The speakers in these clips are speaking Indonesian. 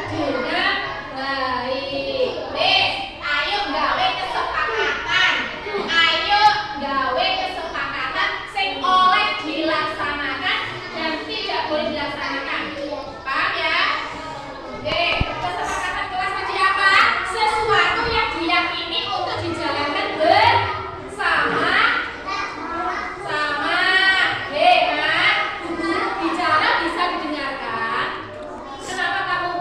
dengan baik. Wes, ayo gawe kesepakatan. Ayo gawe kesepakatan sing oleh dilaksanakan dan tidak boleh dilaksanakan. Paham ya? Oke, kesepakatan kelas tadi apa? Sesuatu yang diyakini untuk dijalankan bersama. Bicara bisa didengarkan. Kenapa kamu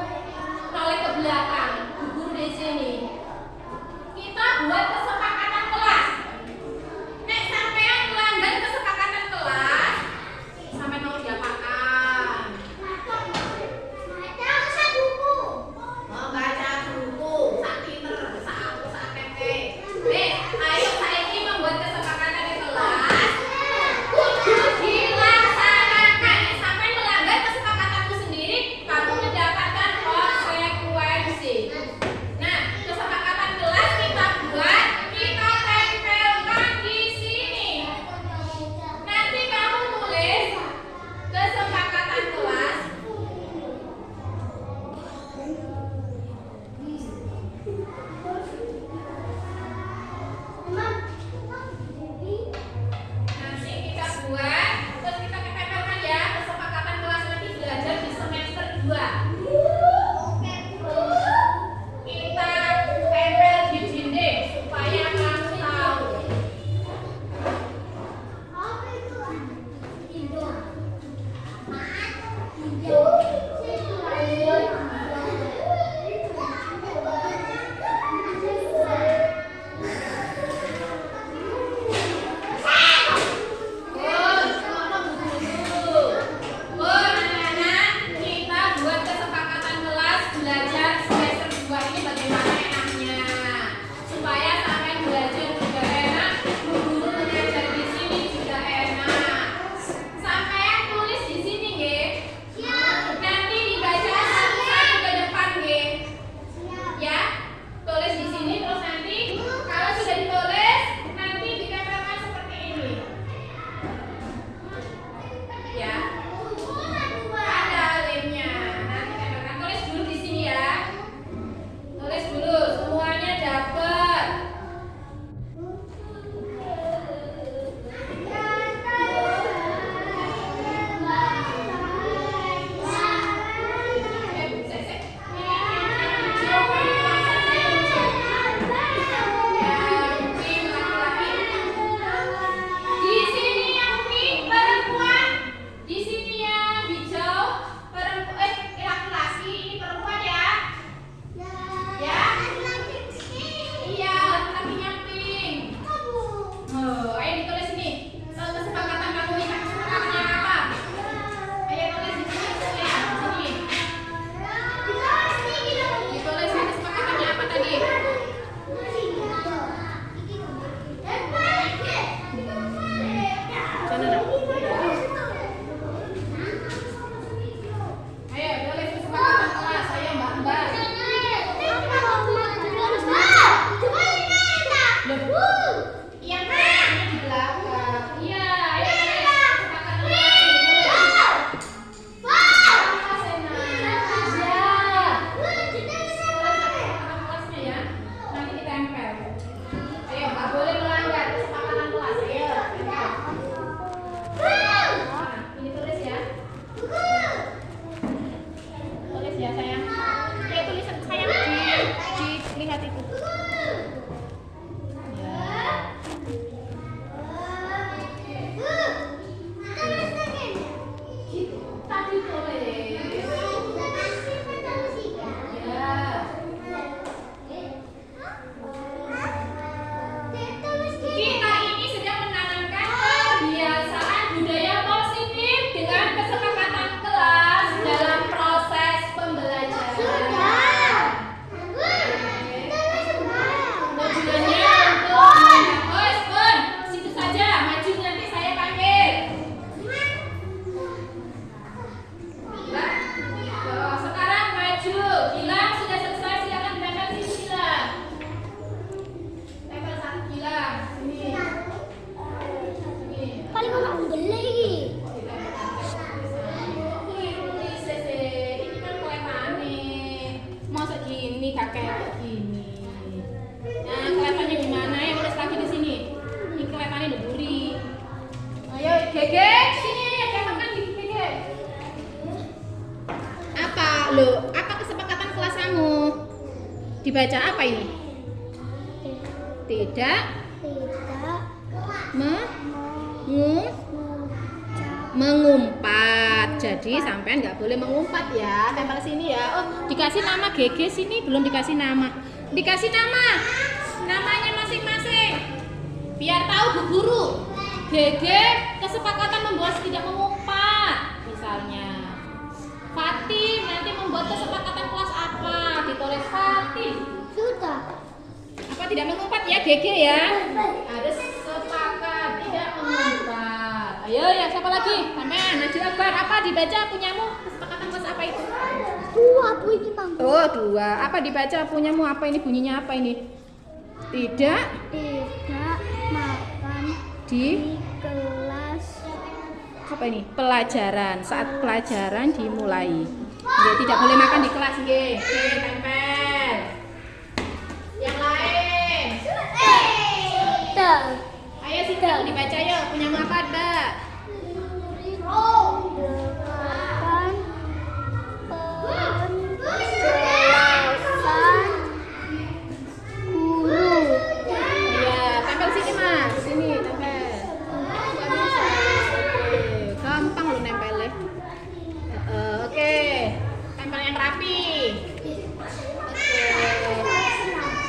nggak kayak begini. Nah, kelihatannya gimana ya? Tulis lagi di sini. Ini kelihatannya duri. Ayo, Gege, sini ya, catatkan di Gege. Apa lo? Apa kesepakatan kelas kamu? Dibaca apa ini? Tidak mengumpat. Jadi sampean nggak boleh mengumpat ya. Tempel sini ya. Oh, dikasih nama Gege sini, belum dikasih nama. Dikasih nama. Namanya masing-masing. Biar tahu Bu Guru. Gege kesepakatan membuat tidak mengumpat. Misalnya Fatim nanti membuat kesepakatan kelas apa? Ditulis Fatim. Sudah. Apa tidak mengumpat ya Gege ya? Harus sepakat tidak mengumpat. Ayo ya, siapa lagi? Sampean Najwa Akbar, apa dibaca punyamu? Kesepakatan kelas apa itu? Dua Bu ini Bang. Oh, dua. Apa dibaca punyamu? Apa ini bunyinya apa ini? Tidak makan di kelas. apa ini? Pelajaran. Saat pelajaran dimulai. Nggih, tidak boleh makan di kelas nggih. Oke, tempel. Yang lain. Ayo sini dibaca yuk. Punyamu apa, Mbak? Penjelasan guru. Iya, tempel sini, Mas. Sini, tempel. Oke, gampang lu nempelnya. Oke. Tempel yang rapi. Oke.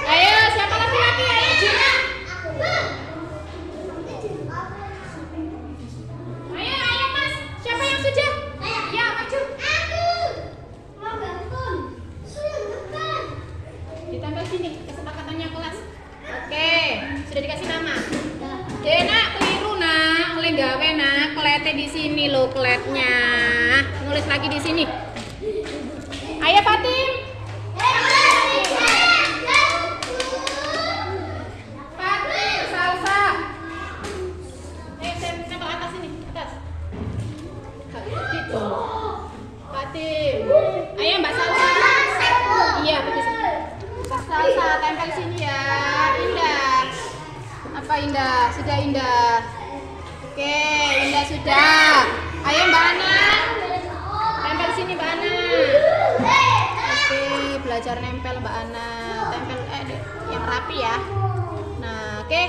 Ayo, siapa laki-laki? Ayo, Juna. Ayo, Mas. Siapa yang sudah? Ya, maju. Ditempel sini, kesepakatannya kelas. Oke, sudah dikasih nama. Dena, keliru nak, oleh gawe nak, kelete di sini lo keletnya. Nulis lagi di sini. Ayo Fatim. Fatim, salsa. Tempel atas sini, atas. Gitu. Fatim. Ayo Mbak Salsa. Iya, begitu. Mbak Salsa, tempel sini ya. Indah. Apa Indah? Sudah Indah. Oke, Indah sudah. Ayo Mbak Ana. Tempel sini Mbak Ana. Oke, belajar nempel Mbak Ana. Tempel yang rapi ya. Nah, oke.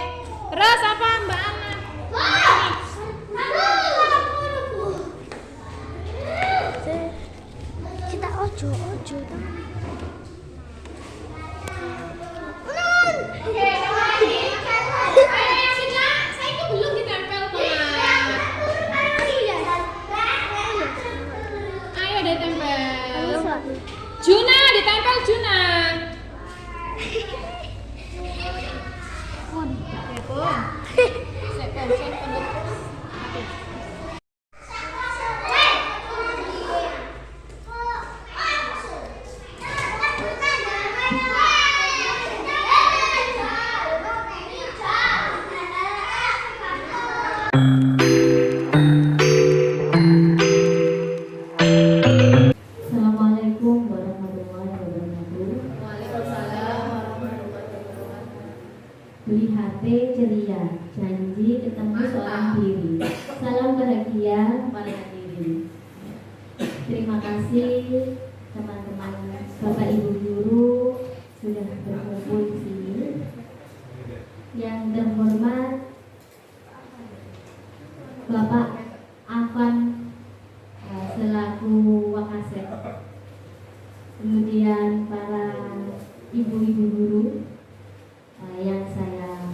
Terus apa Mbak Ana? Kita ojo. Oke, yang lain. Ayo yang sudah. Saya itu belum ditempel teman. Ayo ditempel. Juna, ditempel Juna. Oke, Pun. Sepon. Assalamualaikum warahmatullahi wabarakatuh. Waalaikumsalam warahmatullahi wabarakatuh. Beli HP ceria, janji ketemu seorang diri. Salam bahagia pada diri. Terima kasih teman-teman Bapak Ibu guru sudah berkumpul di sini. Yang terhormat Bapak Afan selaku Wakasek. Kemudian para ibu-ibu guru yang saya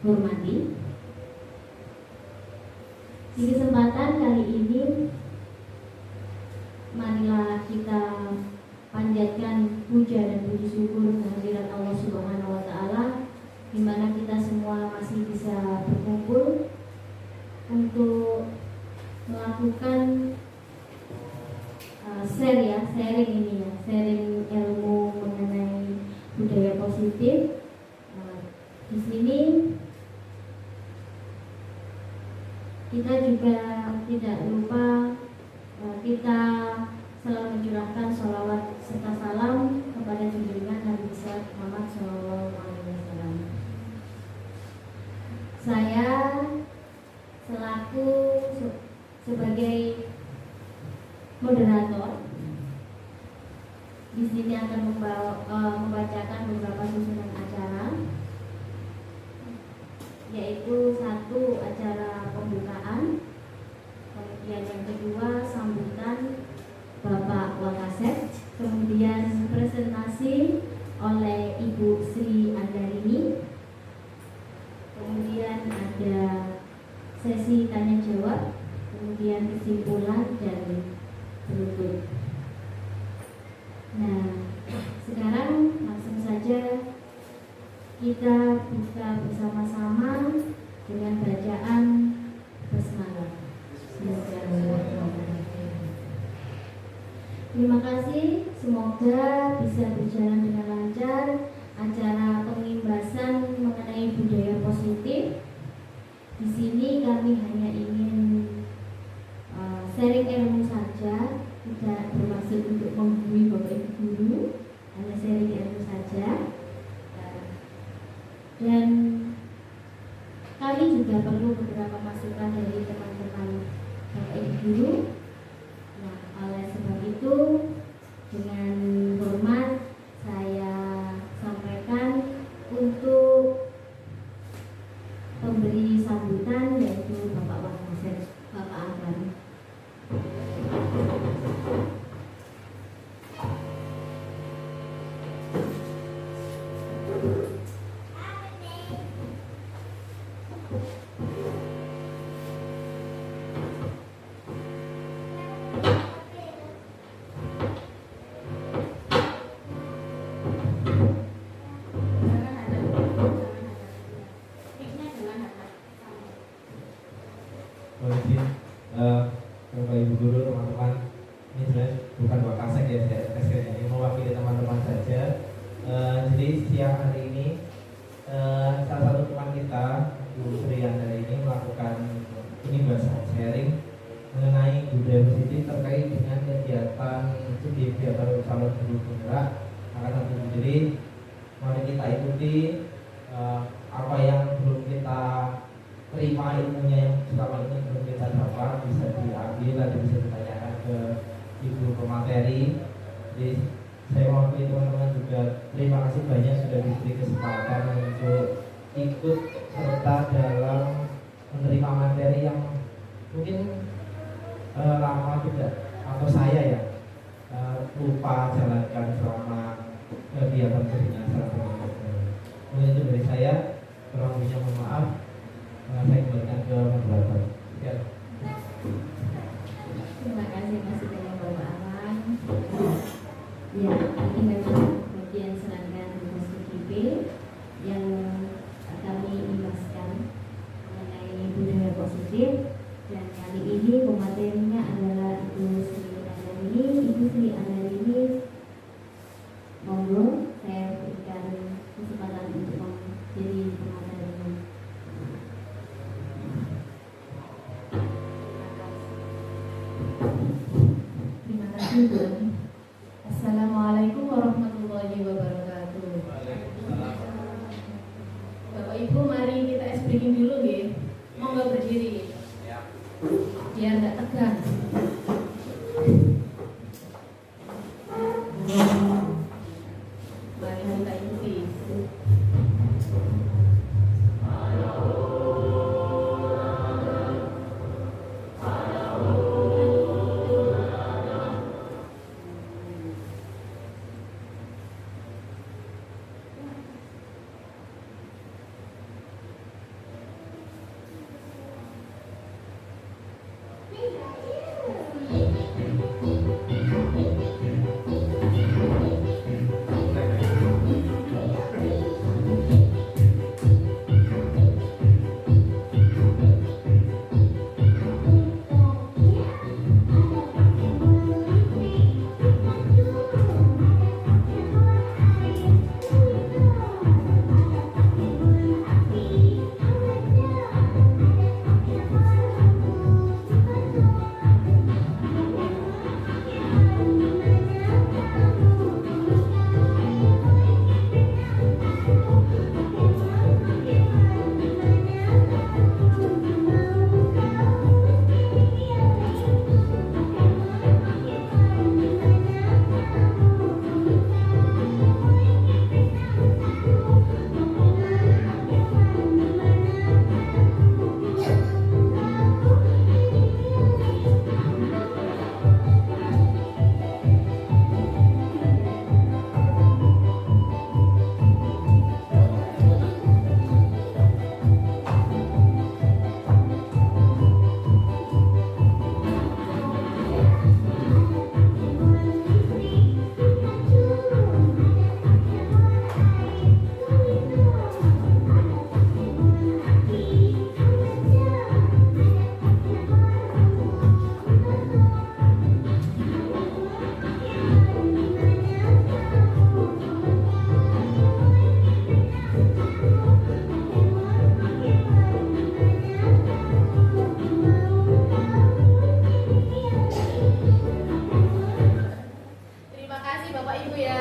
hormati. Di kesempatan kali ini, marilah kita panjatkan puja dan puji syukur kehadirat Allah Subhanahu wa Ta'ala, di mana kita semua masih bisa berkumpul untuk melakukan sharing ilmu mengenai budaya positif. Di sini kita juga tidak lupa kita selalu mencurahkan sholawat serta salam kepada junjungan di sini akan membacakan beberapa susunan acara, yaitu satu acara pembukaan, kemudian yang kedua sambutan Bapak Wakasek, kemudian presentasi oleh Ibu Sri Andarini, kemudian ada sesi tanya jawab, kemudian kesimpulan dan penutup. Nah, sekarang langsung saja kita buka bersama-sama dengan bacaan basmalah. Terima kasih, semoga bisa berjalan dengan lancar acara pengimbasan mengenai budaya positif. Di sini kami hanya ingin sharing ilmu saja, tidak bermaksud untuk menggurui Bapak Ibu guru, hanya sharing ilmu saja. Dan kami juga perlu beberapa masukan dari teman-teman Bapak Ibu guru. Nah, oleh sebab itu dengan hormat saya sampaikan untuk pemberi sambutan, yaitu Bapak Wakasek, Bapak Akan. Bapak Ibu guru, teman-teman, ini sebenarnya bukan Wakasek ya, saya ini mewakili teman-teman saja. Jadi siang hari ini salah satu teman kita, Bu Sri Andari ini melakukan pembahasan sharing mengenai budaya positif terkait dengan kegiatan CDB atau calon guru penggerak angkatan 7. Jadi mari kita ikuti apa yang belum kita terima, ilmunya yang selama ini belum kita dapat bisa diambil atau bisa ditanyakan ke ibu pemateri. Jadi saya mewakili teman-teman juga terima kasih banyak sudah diberi kesempatan untuk ikut serta dalam menerima materi yang mungkin lama tidak, atau saya ya lupa jalankan selama kegiatan kedinasan. Mungkin itu dari saya, kurang lebihnya mohon maaf. Saya kembalikan ke moderator. Ya. Terima kasih masukannya Bapak Aman. Ya, ini memang bagian serangkaian tugas PGP yang kami imbaskan mengenai budaya positif, dan kali ini pematerinya adalah Ibu Sri Andarini. Ibu Sri Andarini, monggo saya berikan kesempatan untuk menjadi pematerinya. Terima kasih Bu. Assalamualaikum warahmatullahi wabarakatuh. Bapak Ibu, mari kita speaking dulu ya. Monggo berdiri biar nggak tegang. Mari kita ikuti.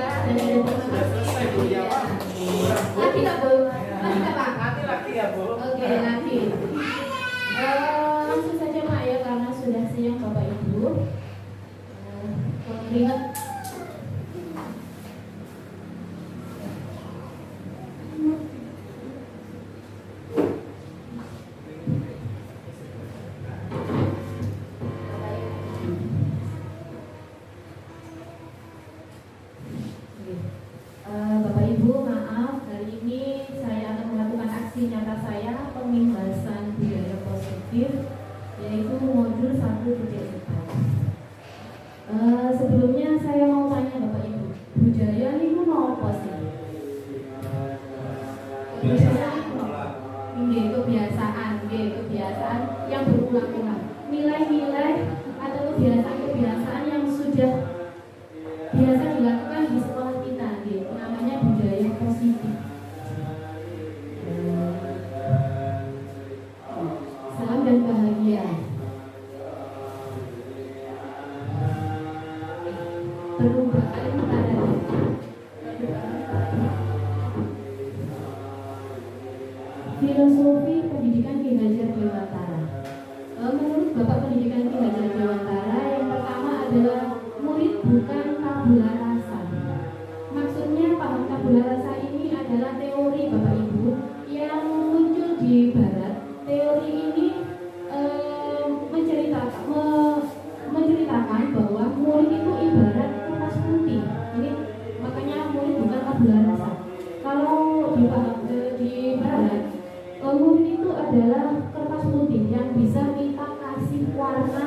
Dan ada terima kasih. Ya. Lagi nggak Bu? Lagi nggak Pak? Lagi ya Bu. Oke, lagi. Langsung saja Mak ya, karena sudah siang Bapak Ibu. Ingat Bapak Ibu, maaf, hari ini saya akan melakukan aksi nyata saya pemimbasan budaya positif, yaitu modul 1.4. Sebelumnya saya mau tanya Bapak Ibu, budaya itu mau apa sih? Kebiasaan yang berulang-ulang, nilai-nilai atau kebiasaan-kebiasaan yang sudah biasa dilakukan di sekolah kita, gitu. Namanya budaya positif. Salam dan bahagia. Perubahan paradigma. Filosofi pendidikan Ki Hajar Dewantara. Menurut Bapak Pendidikan Ki Hajar Dewantara, yang pertama adalah murid bukan tabula rasa. Maksudnya paham tabula rasa ini adalah teori Bapak Ibu yang muncul di Barat. Teori ini menceritakan bahwa murid itu ibarat kertas putih. Ini makanya murid bukan tabula rasa. Kalau di Barat, murid itu adalah kertas putih yang bisa kita kasih warna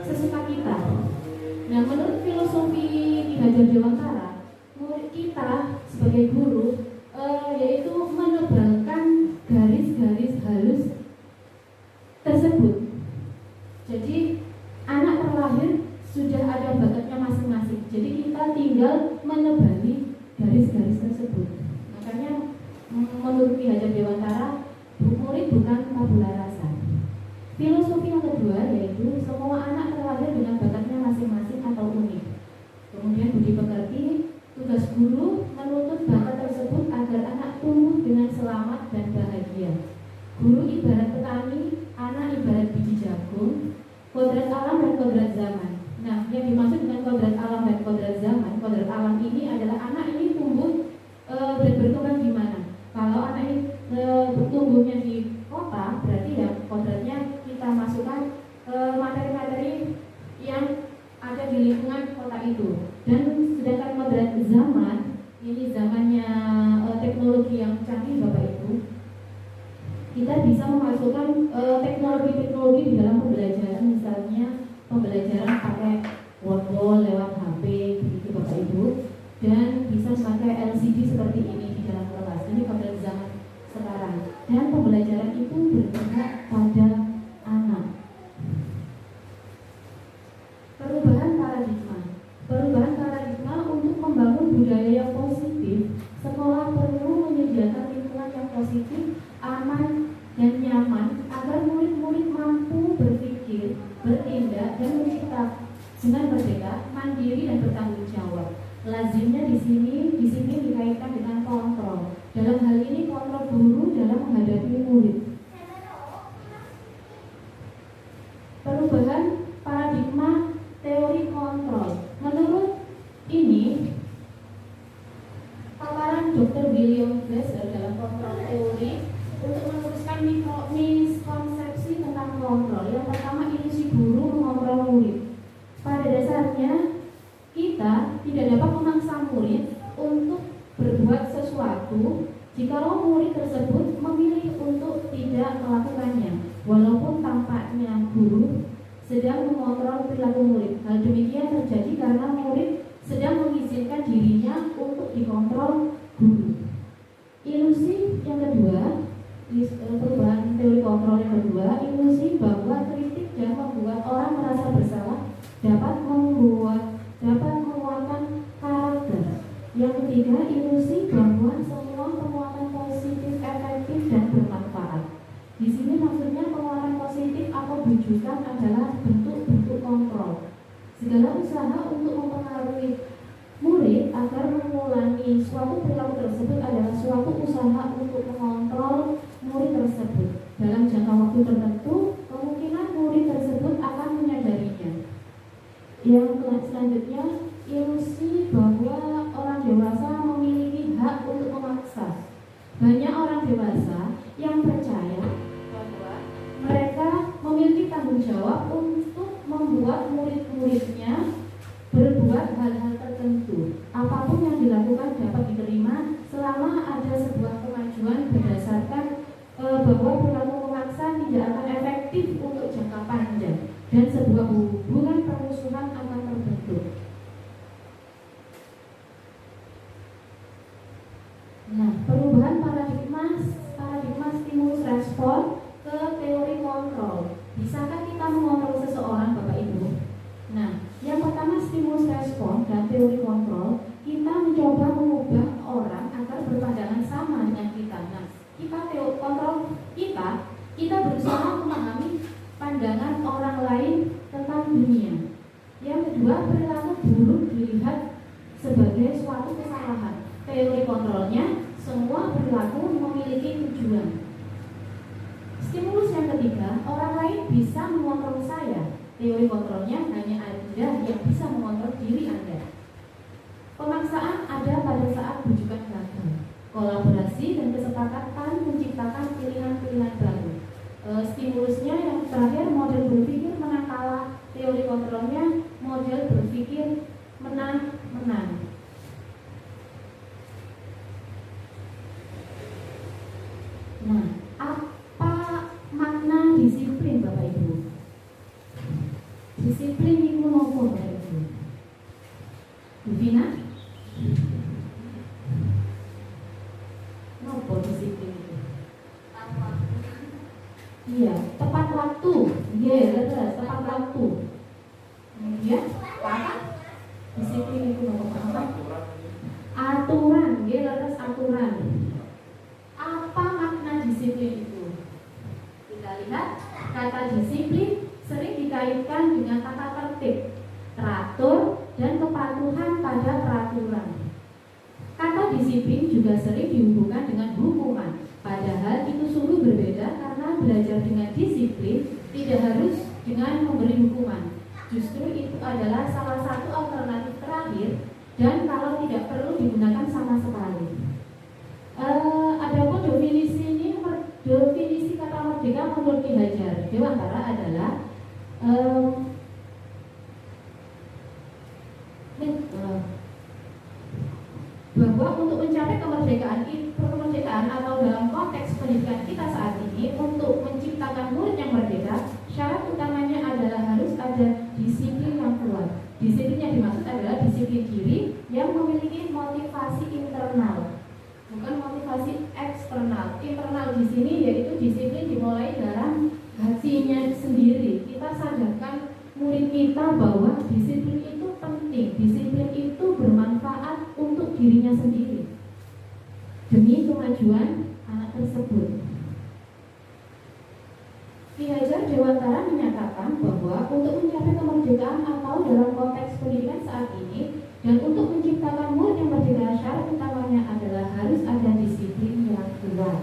sesuka kita. Nah, menurut filosofi Ki Hajar Dewantara, murid kita sebagai guru yaitu menebalkan garis-garis halus tersebut. Jadi anak terlahir sudah ada bakatnya masing-masing. Jadi kita tinggal menebali garis-garis tersebut. Makanya menurut Ki Hajar Dewantara, murid bukan tabula rasa. Filosofi yang kedua yaitu semua anak terlahir dengan bakatnya masing-masing atau unik. Kemudian budi pekerti, tugas guru menuntut bakat tersebut agar anak tumbuh dengan selamat dan bahagia. Guru ibarat petani, anak ibarat biji jagung, kodrat alam dan kodrat zaman. Nah, yang dimaksud dengan kodrat alam dan kodrat zaman, kodrat alam ini adalah anak ini tumbuh dan berkembang di mana. Kalau anak ini tumbuhnya di kota, berarti ya kodratnya kita masukkan materi-materi yang ada di lingkungan kota itu. Dan sedangkan kodrat zaman, ini zamannya teknologi yang canggih Bapak Ibu, kita bisa memasukkan teknologi-teknologi di dalam pembelajaran, misalnya pembelajaran pakai wordball lewat HP, gitu Bapak Ibu, dan bisa pakai LCD seperti ini di dalam kelas. Ini kodrat zaman sekarang. Dan pembelajaran itu berpihak pada anak. Perubahan paradigma untuk membangun budaya yang positif, sekolah perlu menyediakan lingkungan yang positif, aman, dan nyaman agar murid-murid mampu berpikir, bertindak, dan bersikap dengan merdeka, mandiri, dan bertanggung jawab. Lazimnya di sini dikaitkan dengan kontrol. Dalam hal ini kontrol guru dalam menghadapi murid. Perubahan paradigma teori kontrol. Menurut ini paparan Dr. William Glasser dalam kontrol teori untuk meluruskan miskonsepsi tentang kontrol. Yang pertama, ilusi guru mengontrol murid. Pada dasarnya kita tidak dapat memaksa murid untuk berbuat sesuatu jikalau murid tersebut memilih untuk tidak melakukannya, walaupun tampaknya guru sedang mengontrol perilaku murid. Hal demikian terjadi karena murid sedang mengizinkan dirinya untuk dikontrol guru. Ilusi yang kedua, perubahan teori kontrol yang kedua, ilusi bahwa kritik dan membuat orang merasa bersalah dapat menguatkan karakter. Yang ketiga, ilusi bahwa semua penguatan positif efektif dan bermanfaat. Di sini maksudnya penguatan positif atau bujukan adalah bentuk-bentuk kontrol. Segala usaha untuk mempengaruhi murid agar suatu perilaku tersebut adalah suatu usaha untuk mengontrol murid tersebut. Dalam jangka waktu tertentu, kemungkinan murid tersebut akan menyadarinya. Yang selanjutnya, ilusi bahwa orang dewasa memiliki hak untuk memaksa. Banyak orang dewasa yang percaya bahwa mereka memiliki tanggung jawab untuk membuat murid-muridnya berbuat hal-hal tertentu. Apapun yang dilakukan dapat diterima selama ada sebuah kemajuan berdasarkan bahwa perilaku memaksa tidak akan efektif untuk jangka panjang dan sebuah hubungan permusuhan akan terbentuk. Nah, perubahan paradigma stimulus respon ke teori kontrol. Bisakah kita mengontrol seseorang, Bapak Ibu? Nah, yang pertama stimulus respon dan teori kontrol, kita mencoba mengubah orang agar berpandangan sama dengan kita. Nah, teori kontrol kita berusaha memahami pandangan orang lain tentang dunia. Yang kedua, perilaku buruk dilihat sebagai suatu kesalahan. Teori kontrolnya, semua perilaku memiliki tujuan. Stimulus yang ketiga, orang lain bisa mengontrol saya. Teori kontrolnya hanya Anda yang bisa mengontrol diri Anda. Pemaksaan ada pada saat bujukan gagal. Kolaborasi dan kesepakatan menciptakan pilihan-pilihan baru. Stimulusnya yang terakhir, model berpikir menang kalah. Teori kontrolnya, model berpikir menang-menang. Nah, apa makna disiplin, Bapak Ibu? Disiplin itu nopo, Bapak Ibu? Bu Vina? Nopo disiplin itu? Iya, tepat waktu. Iya, tepat waktu. Kemudian, apa? Disiplin itu nopo apa? Aturan, iya, aturan. Apa makna disiplin itu? Kita lihat, kata disiplin sering dikaitkan dengan tata tertib, teratur, dan kepatuhan pada peraturan. Kata disiplin juga sering dihubungkan dengan hukuman. Padahal itu sungguh berbeda karena belajar dengan disiplin tidak harus dengan memberi hukuman. Justru itu adalah salah satu alternatif terakhir dan kalau tidak perlu digunakan sama sekali. Adapun definisi kata merdeka menurut Ki Hajar Dewantara adalah bahwa untuk mencapai kemerdekaan atau dalam konteks pendidikan kita saat ini, untuk menciptakan murid yang merdeka, syarat utamanya adalah harus ada disiplin yang kuat. Disiplin yang dimaksud adalah disiplin diri yang memiliki motivasi internal, bukan motivasi eksternal. Internal di sini yaitu disiplin dimulai dalam hatinya sendiri. Kita sadarkan murid kita bahwa disiplin itu penting, disiplin itu bermanfaat untuk dirinya sendiri demi kemajuan anak tersebut. Ki Hajar Dewantara menyatakan bahwa untuk mencapai kemerdekaan atau dalam konteks pendidikan saat ini dan untuk menciptakan murid yang merdeka, syarat utamanya adalah harus ada disiplin yang kuat.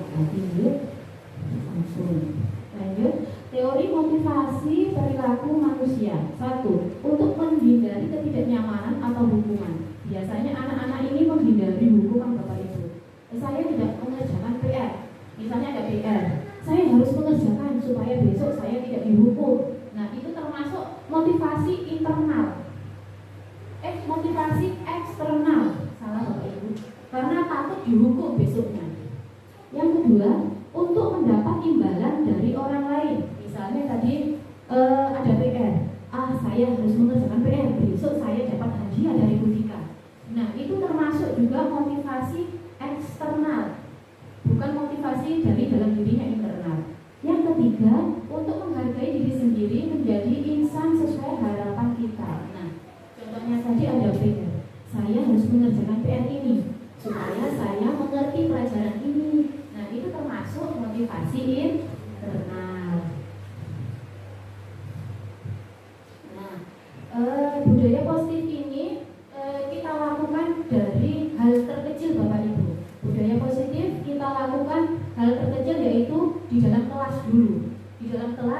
Lanjut, teori motivasi perilaku manusia. 1. Untuk menghindari ketidaknyamanan atau hukuman. Biasanya anak-anak ini menghindari hukuman, Bapak Ibu. Saya tidak mengerjakan PR. Misalnya ada PR, saya harus mengerjakan supaya besok saya tidak dihukum. Nah, itu termasuk motivasi internal. Motivasi eksternal. Salah, Bapak Ibu. Karena takut dihukum besoknya. Yang kedua, untuk mendapat imbalan dari orang lain. Misalnya tadi ada PR. Saya harus mengerjakan PR, besok saya dapat hadiah dari Budika. Nah, itu termasuk juga motivasi eksternal, bukan motivasi dari dalam dirinya internal. Yang ketiga, untuk menghargai diri sendiri menjadi insan sesuai harapan kita. Nah, contohnya tadi ada PR. Saya harus mengerjakan PR ini supaya saya mengerti pelajaran ini. Nah, itu termasuk motivasi internal. Nah, budaya positif ini kita lakukan dari hal terkecil, Bapak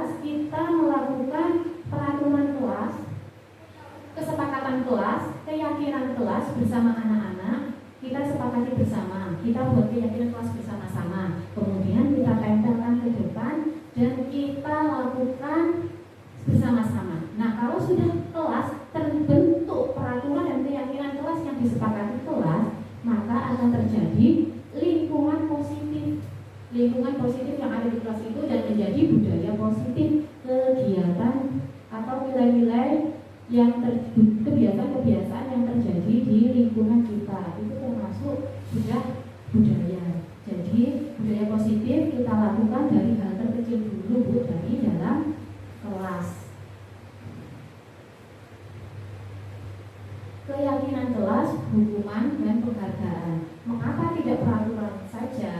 kelas kita melakukan peraturan kelas, kesepakatan kelas, keyakinan kelas bersama anak-anak. Kita sepakati bersama, kita buat keyakinan kelas bersama-sama. Kemudian kita tempelkan ke depan dan kita lakukan bersama-sama. Nah, kalau sudah kelas terbentuk peraturan dan keyakinan kelas yang disepakati kelas, maka akan terjadi lingkungan positif. Lingkungan positif yang ada di kelas itu dan menjadi budaya positif, kegiatan atau nilai-nilai yang kebiasaan-kebiasaan yang terjadi di lingkungan kita itu termasuk sudah budaya. Jadi budaya positif kita lakukan dari hal terkecil dulu, Bu, dari dalam kelas. Keyakinan kelas, hukuman dan penghargaan. Mengapa tidak peraturan saja?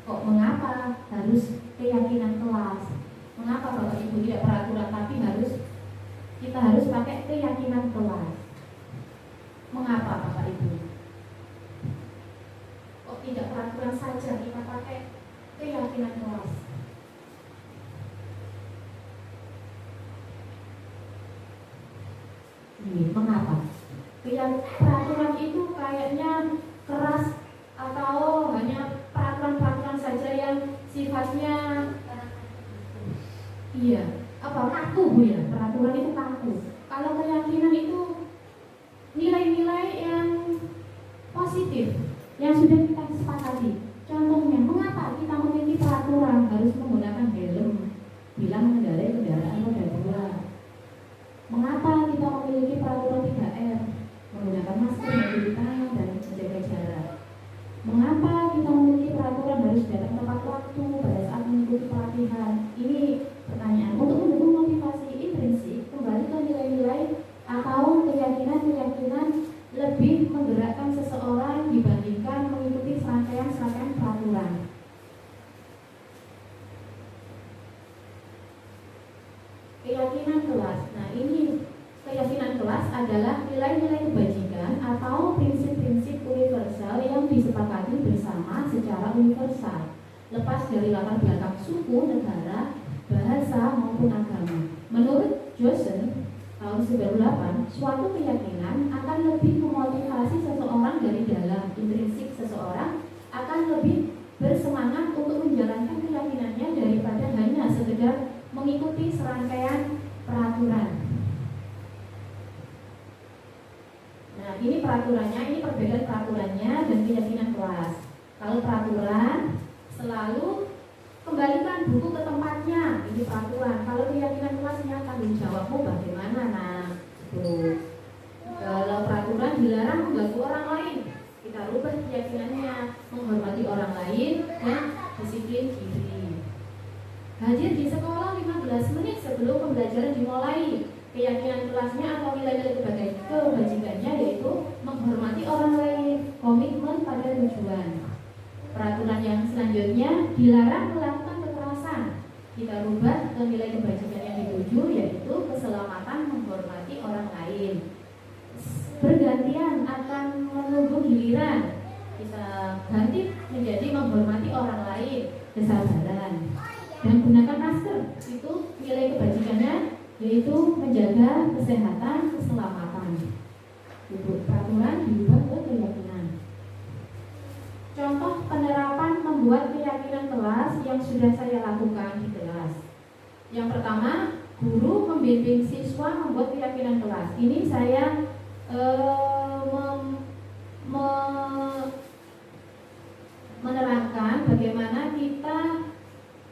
Kok mengapa harus keyakinan kelas? Mengapa Bapak Ibu tidak peraturan tapi kita harus pakai keyakinan kelas? Mengapa Bapak Ibu? Kok tidak peraturan saja kita pakai keyakinan kelas? Ini mengapa? Peraturan itu kayaknya keras atau hanya peraturan-peraturan saja yang sifatnya kaku, Bu, ya. Peraturan itu kaku. Kalau keyakinan itu nilai-nilai yang positif yang sudah kita sepakati. Contohnya, mengapa kita memiliki peraturan harus menggunakan helm bila mengendarai kendaraan roda 2? Mengapa kita memiliki peraturan 3R, menggunakan masker, mencuci tangan, dan menjaga jarak? Mengapa kita memiliki peraturan harus datang tepat waktu pada saat mengikuti pelatihan? Ini pertanyaan untuk mendukung motivasi intrinsik, kembali ke nilai-nilai atau keyakinan-keyakinan lebih menggerakkan seseorang dibandingkan mengikuti serangkaian-serangkaian peraturan. Keyakinan kelas. Nah, ini keyakinan kelas adalah nilai-nilai kebajikan atau prinsip-prinsip universal yang disepakati bersama secara universal, lepas dari latar belakang suku, negara, bahasa maupun agama. Menurut Johnson tahun 98, suatu keyakinan akan lebih memotivasi seseorang dari dalam. Intrinsik seseorang akan lebih bersemangat untuk menjalankan keyakinannya daripada hanya sekedar mengikuti serangkaian peraturan. Nah, ini peraturannya, ini perbedaan peraturannya dan keyakinan kelas. Kalau peraturan selalu kembalikan buku ke tempatnya, ini peraturan. Kalau keyakinan kelasnya tanggung jawabmu bagaimana? Nah, itu. Kalau peraturan dilarang mengganggu orang lain, kita rubah keyakinannya, menghormati orang lain dan disiplin diri. Hadir di sekolah 15 menit sebelum pembelajaran dimulai. Keyakinan kelasnya atau nilai-nilai kebajikannya yaitu menghormati orang lain, komitmen pada tujuan. Peraturan yang selanjutnya dilarang melakukan kekerasan. Kita rubah ke nilai kebajikan yang dituju yaitu keselamatan, menghormati orang lain. Bergantian akan menunggu giliran. Kita ganti menjadi menghormati orang lain, kesabaran. Dan gunakan masker. Itu nilai kebajikannya yaitu menjaga kesehatan, keselamatan. Itu peraturan diubah ke keyakinan. Contoh penerapan membuat keyakinan kelas yang sudah saya lakukan di kelas. Yang pertama, guru membimbing siswa membuat keyakinan kelas. Ini saya menerangkan bagaimana kita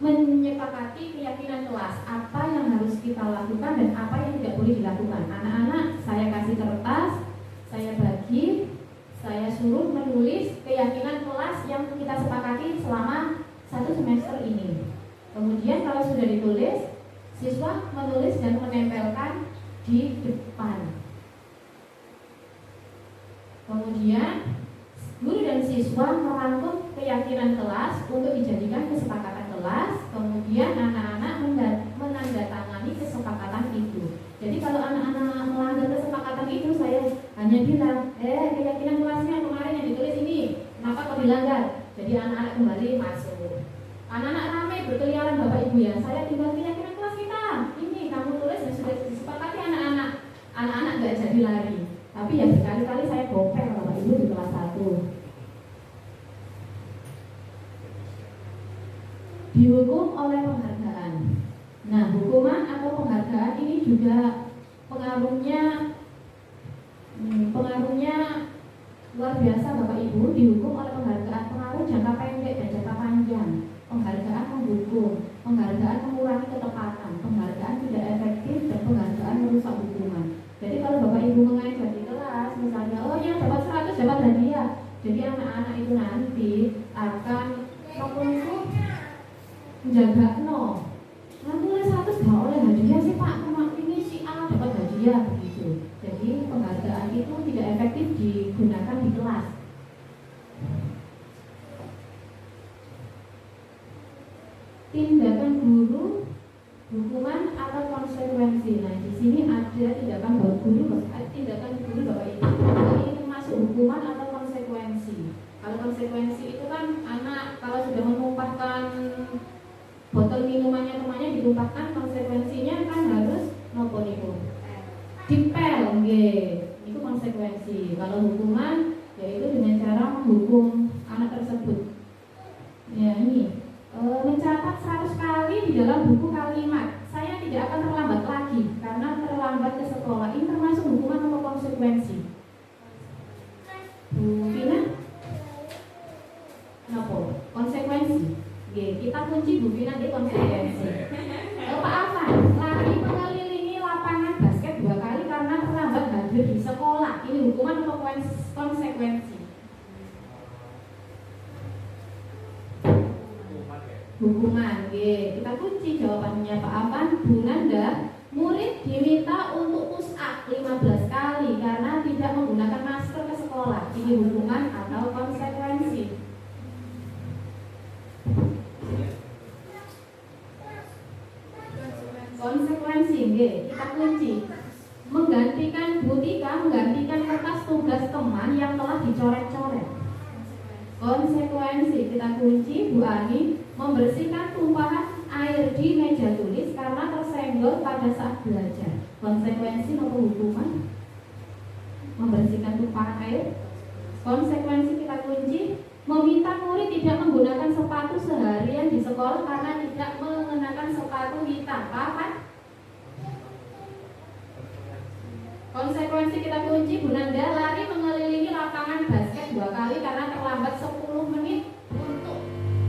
menyepakati keyakinan kelas, apa yang harus kita lakukan dan apa yang tidak boleh dilakukan. Anak-anak saya kasih kertas, saya bagi, saya suruh menulis keyakinan kelas yang kita sepakati selama 1 semester ini. Kemudian kalau sudah ditulis, siswa menulis dan menempelkan di depan. Kemudian guru dan siswa merangkum keyakinan kelas untuk dijadikan kesepakatan kelas. Kemudian anak-anak menandatangani kesepakatan itu. Jadi kalau anak-anak melanggar kesepakatan itu, saya hanya bilang, keyakinan kelasnya kemarin yang ditulis ini, kenapa kau dilanggar? Jadi anak-anak kembali masuk. Anak-anak ramai berkeliaran Bapak Ibu ya. Saya tinggal keyakinan Tapi ya berkali-kali saya gopeng Bapak Ibu di kelas 1. Dihukum oleh penghargaan. Nah, hukuman atau penghargaan ini juga pengaruhnya luar biasa Bapak Ibu. Dihukum oleh penghargaan, pengaruh jangka pendek dan jangka panjang. Penghargaan menghukum, penghargaan mengurangi ketepatan, penghargaan tidak efektif, dan penghargaan merusak hubungan. Jadi kalau Bapak Ibu mengajar di kelas, misalnya, oh yang dapat 100 dapat hadiah. Jadi anak-anak itu nanti akan menjaga no. Nanti 100 gak oleh hadiah sih Pak, cuma ini si A dapat hadiah begitu. Jadi penghargaan itu tidak efektif digunakan di kelas. Tindakan guru, hukuman atau konsekuensi. Nah, di sini ada tindakan guru Bapak Ibu. Ini termasuk hukuman atau konsekuensi. Kalau konsekuensi itu kan anak kalau sudah menumpahkan botol minumannya temannya ditumpahkan, konsekuensinya kan harus nopo niku. Dipel nggih. Itu konsekuensi. Kalau hukuman yaitu dengan cara menghukum anak tersebut. Ya ini mencatat 100 kali di dalam buku kalimat. Saya tidak akan terlambat lagi karena terlambat ke sekolah. Ini termasuk hukuman atau konsekuensi? Bu Vina? Kenapa? Konsekuensi. Oke, kita kunci Bu Vina di konsekuensi. Pak Afan, lari mengelilingi lapangan basket 2 kali karena terlambat hadir di sekolah. Ini hukuman atau konsekuensi? Hukuman. Oke, kita kunci jawabannya Pak Afan. Bu Nanda, murid diminta untuk push up 15 kali karena tidak menggunakan masker ke sekolah. Ini hukuman atau konsekuensi? Konsekuensi. Oke, kita kunci. Menggantikan Bu Tika, menggantikan kertas tugas teman yang telah dicoret-coret. Konsekuensi, kita kunci. Bu Ani, membersihkan tumpahan air di meja tulis karena tersenggol pada saat belajar. Konsekuensi atau hukuman? Membersihkan tumpahan air. Konsekuensi, kita kunci. Meminta murid tidak menggunakan sepatu seharian di sekolah karena tidak mengenakan sepatu hitam. Apa? Konsekuensi, kita kunci. Bu Nanda, lari mengelilingi lapangan basket 2 kali karena terlambat 10 menit untuk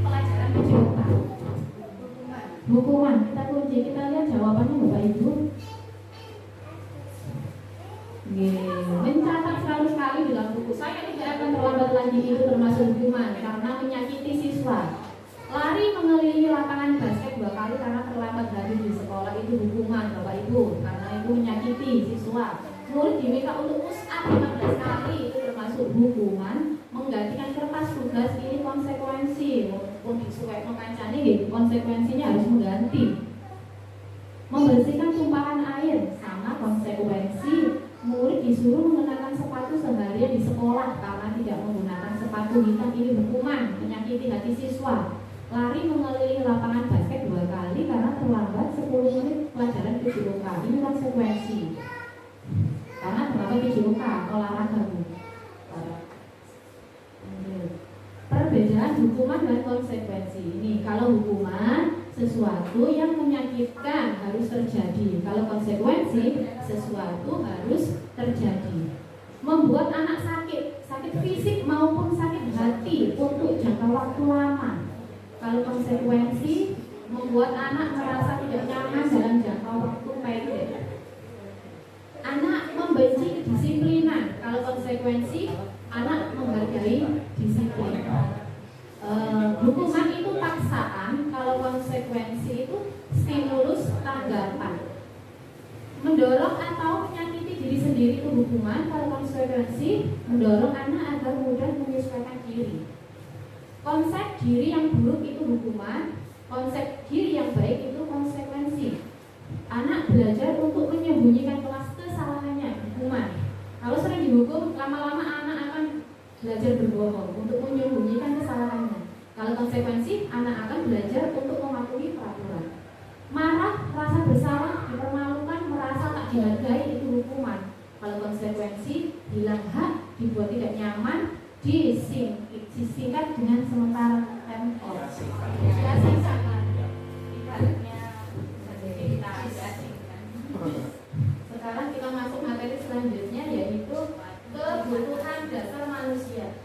pelajaran PJOK. Hukuman, kita kunci. Kita lihat jawabannya Bapak Ibu. Mencatat 100 kali dalam buku. Saya tidak akan terlambat lagi, itu termasuk hukuman karena menyakiti siswa. Lari mengelilingi lapangan basket 2 kali karena terlambat hadir di sekolah, itu hukuman Bapak Ibu karena itu menyakiti siswa. Murid diminta untuk push up 15 kali, itu termasuk hukuman. Menggantikan kertas tugas, ini konsekuensi. Maupun disuwekno kancane nggih, konsekuensinya harus mengganti. Membersihkan tumpahan air, sama konsekuensi. Murid disuruh mengenakan sepatu seharian di sekolah karena tidak menggunakan sepatu hitam, ini hukuman, menyakiti hati siswa. Lari mengelilingi lapangan basket 2 kali karena terlambat 10 menit pelajaran PJOK, ini konsekuensi. Karena terlambat PJOK, olahraga. Perbedaan hukuman dan konsekuensi. Ini kalau hukuman sesuatu yang menyakitkan harus terjadi. Kalau konsekuensi sesuatu harus terjadi. Membuat anak sakit fisik maupun sakit hati untuk jangka waktu lama. Kalau konsekuensi membuat anak merasa tidak nyaman dalam jangka waktu pendek. Anak membenci kedisiplinan. Kalau konsekuensi anak menghargai disiplin. Hukuman itu paksaan, kalau konsekuensi itu stimulus tanggapan. Mendorong atau menyakiti diri sendiri itu hukuman, kalau konsekuensi mendorong anak agar mudah menyesuaikan diri. Konsep diri yang buruk itu hukuman, konsep diri yang baik itu konsekuensi. Anak belajar untuk menyembunyikan kelas kesalahannya, hukuman. Kalau sering dihukum, lama-lama anak akan belajar berbohong untuk menyembunyikan kesalahannya. Kalau konsekuensi, anak akan belajar untuk mematuhi peraturan. Marah, rasa bersalah, dipermalukan, merasa tak dihargai, itu hukuman. Kalau konsekuensi bilang hak dibuat tidak nyaman, disingkat dengan sementara tempo. Ya singkat. Ibaratnya jadi kita asingkan. Sekarang kita masuk materi selanjutnya, yaitu kebutuhan dasar manusia.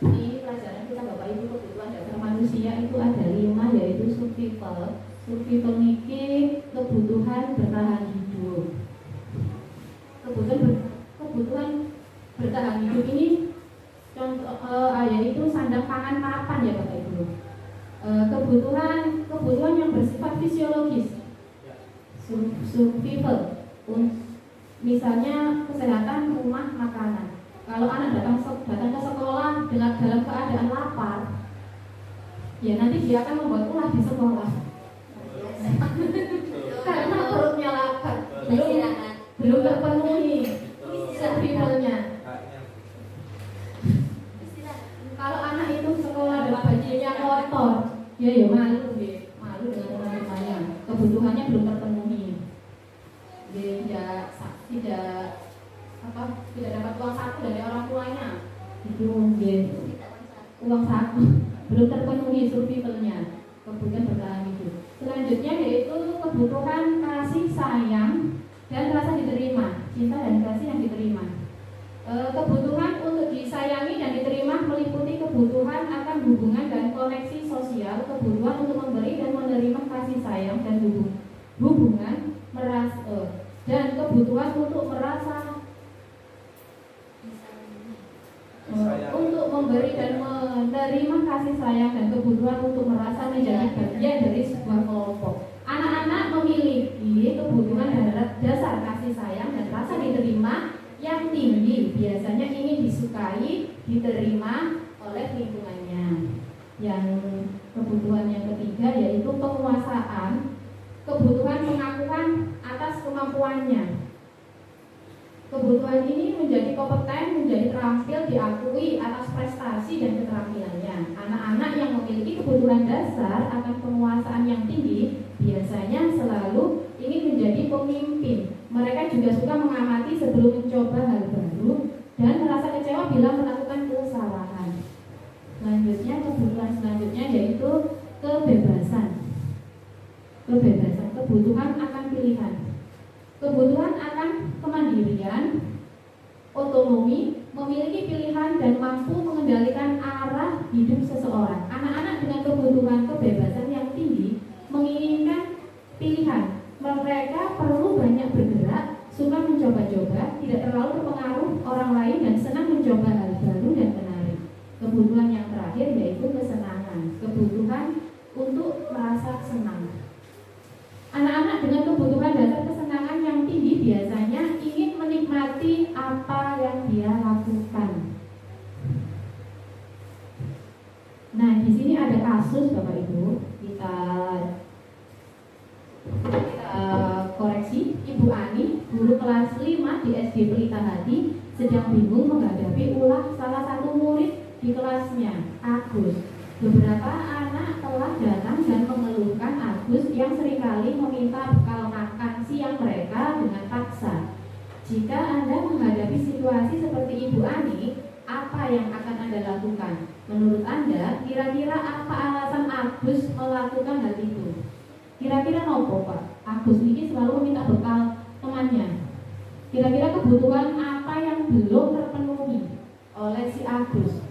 Di pelajaran kita Bapak Ibu, kebutuhan dasar manusia itu ada 5, yaitu survival. Survival niki kebutuhan bertahan hidup. Kebutuhan bertahan hidup ini contoh yaitu sandang pangan papan ya Bapak Ibu. Kebutuhan yang bersifat fisiologis. Survival. Misalnya kesehatan, rumah, makanan. Kalau anak datang ke sekolah dalam keadaan lapar, ya nanti dia akan membuat ulah di sekolah. Karena perutnya lapar, belum terpenuhi survivalnya. Kalau anak itu sekolah dan bajunya kotor, ya malu dengan teman-temannya. Kebutuhannya belum terpenuhi. Dia tidak dapat uang saku dari orang tuanya. Itu uang saku belum terpenuhi survivalnya. Kebutuhan bertahan hidup. Selanjutnya yaitu kebutuhan kasih sayang dan rasa diterima, cinta dan kasih yang diterima. Kebutuhan untuk disayangi dan diterima meliputi kebutuhan akan hubungan dan koneksi sosial, kebutuhan untuk memberi dan menerima kasih sayang dan hubungan dan kebutuhan untuk merasa untuk memberi dan menerima kasih sayang dan kebutuhan untuk merasa menjadi bagian dari sebuah kelompok. Anak-anak memiliki kebutuhan dasar kasih sayang dan rasa diterima yang tinggi, biasanya ingin disukai, diterima oleh lingkungannya. Yang kebutuhan yang ketiga yaitu penguasaan, kebutuhan pengakuan atas kemampuannya. Kebutuhan ini menjadi kompeten, menjadi terampil, diakui atas prestasi dan keterampilannya. Anak-anak yang memiliki kebutuhan dasar akan penguasaan yang tinggi biasanya selalu ingin menjadi pemimpin. Mereka juga suka mengamati sebelum mencoba hal baru dan merasa kecewa bila melakukan kesalahan. Selanjutnya, kebutuhan selanjutnya yaitu kebebasan. Kebutuhan akan pilihan. Kebutuhan akan kemandirian, otonomi, memiliki pilihan dan mampu mengendalikan arah hidup seseorang. Anak-anak dengan kebutuhan kebebasan yang tinggi menginginkan pilihan. Mereka perlu banyak bergerak, suka mencoba-coba, tidak terlalu terpengaruh orang lain dan senang mencoba hal baru dan menarik. Kebutuhan yang terakhir yaitu kesenangan. Kebutuhan untuk merasa senang. Anak-anak dengan kebutuhan dasar kesenangan yang tinggi biasanya ingin menikmati apa yang dia lakukan. Nah, di sini ada kasus Bapak Ibu, kita koreksi. Ibu Ani, guru kelas 5 di SD Pelita Hati, sedang bingung menghadapi ulah salah satu murid di kelasnya, Agus. Beberapa anak telah datang dan mengeluhkan Agus yang seringkali meminta bekal makan siang mereka dengan paksa. Jika Anda menghadapi situasi seperti Ibu Ani, apa yang akan Anda lakukan? Menurut Anda, kira-kira apa alasan Agus melakukan hal itu? Kira-kira nopo Pak? Agus ini selalu meminta bekal temannya. Kira-kira kebutuhan apa yang belum terpenuhi oleh si Agus?